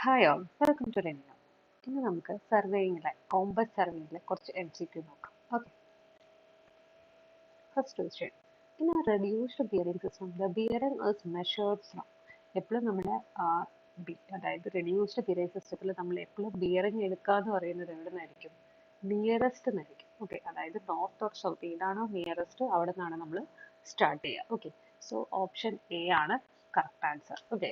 Hi all welcome to റെനിയ. ഇന്ന് നമുക്ക് സർവേയിങ്ങിലെ കോമ്പസ് സർവേയിലെ കുറച്ച് MCQ നോക്കാം. Okay, first question. In a reduced bearing system, the bearing is measured from. എപ്പോഴും നമ്മുടെ അതായത് റെഡ്യൂസ്ഡ് ബിയറിംഗ് സിസ്റ്റത്തിൽ നമ്മൾ എപ്പോഴും ബിയറിംഗ് എടുക്കുക എന്ന് പറയുന്നത് എവിടെ നിന്നായിരിക്കും? നിയറസ്റ്റ് എന്നായിരിക്കും. ഓക്കെ, അതായത് നോർത്ത് ഓർ സൗത്ത് ഏതാണോ നിയറസ്റ്റ് അവിടെ നിന്നാണ് നമ്മൾ സ്റ്റാർട്ട് ചെയ്യുക. ഓക്കെ, സോ ഓപ്ഷൻ എ ആണ് correct answer. Okay,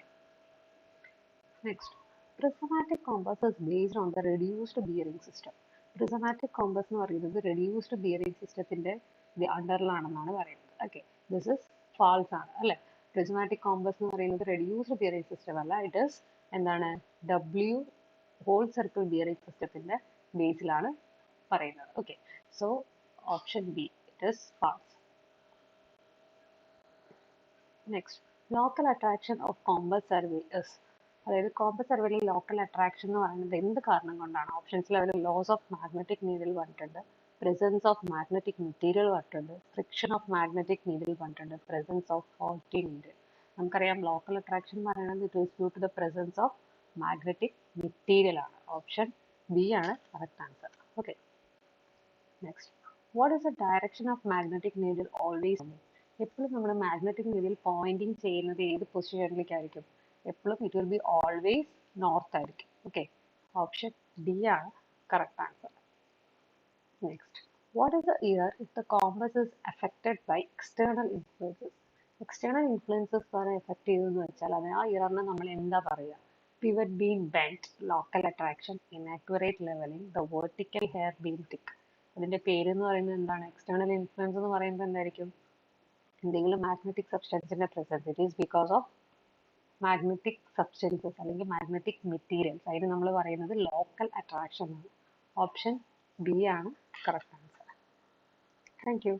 next. Prismatic compass is based on the reduced bearing system. Prismatic compass എന്ന് പറയുന്നത് റെഡ്യൂസ്ഡ് ബിയറിംഗ് സിസ്റ്റത്തിന്റെ അണ്ടറിലാണെന്നാണ് പറയുന്നത്. ഓക്കെ, ദിസ് ഇസ് ഫാൾസ് ആണ് അല്ലെ. പ്രിസ്മാറ്റിക് കോമ്പസ് എന്ന് പറയുന്നത് റെഡ്യൂസ്ഡ് ബിയറിംഗ് സിസ്റ്റം അല്ല, ഇറ്റ് ഇസ് എന്താണ് ഡബ്ല്യു ഹോൾ സർക്കിൾ ബിയറിംഗ് സിസ്റ്റത്തിന്റെ ബേസിലാണ് പറയുന്നത്. Okay, so option B it is false. Next, local attraction of compass survey is. അതായത് കോമ്പസ് സർവേയിൽ ലോക്കൽ അട്രാക്ഷൻ എന്ന് പറയുന്നത് എന്ത് കാരണം കൊണ്ടാണ്? ഓപ്ഷൻസിൽ അവർ ലോസ് ഓഫ് മാഗ്നറ്റിക് നീഡിൽ പറഞ്ഞിട്ടുണ്ട്, പ്രസൻസ് ഓഫ് മാഗ്നറ്റിക് മെറ്റീരിയൽ പറഞ്ഞിട്ടുണ്ട്, ഫ്രിക്ഷൻ ഓഫ് മാഗ്നറ്റിക് നീഡിൽ പറഞ്ഞിട്ടുണ്ട്, പ്രസൻസ് ഓഫ് ഫോൾട്ടി നീഡിൽ. നമുക്കറിയാം ലോക്കൽ അട്രാക്ഷൻ എന്ന് പറയുന്നത് it is due to the presence of magnetic material ആണ്. ഓപ്ഷൻ ബി ആണ് correct answer. Okay, next. What is the direction of magnetic needle always? എപ്പോഴും നമ്മൾ magnetic needle pointing ചെയ്യുന്നത് ഏത് പൊസിഷനിലേക്കായിരിക്കും? എപ്പോഴും it will be always north ആയിരിക്കും. Okay, option D ആണ് correct answer. Next, what is the error if the compass is affected by external influences? External influences ആണ് effect ചെയ്തതെന്ന് വെച്ചാൽ അത് ആ ഇയറിനെ നമ്മൾ എന്താ പറയുക? Pivot being bent, local attraction, inaccurate leveling, the vertical hair being thick. അതിന്റെ പേര് എന്ന് പറയുന്നത് എന്താണ്? എക്സ്റ്റേണൽ ഇൻഫ്ലുവൻസ് എന്ന് പറയുന്നത് എന്തായിരിക്കും? എന്തെങ്കിലും മാഗ്നറ്റിക് സബ്സ്റ്റൻസിന്റെ presence. It is because of magnetic substances അല്ലെങ്കിൽ മാഗ്നറ്റിക് മെറ്റീരിയൽസ്. അതിന് നമ്മൾ പറയുന്നത് ലോക്കൽ അട്രാക്ഷൻ ആണ്. ഓപ്ഷൻ ബി ആണ് കറക്റ്റ് ആൻസർ. Thank U.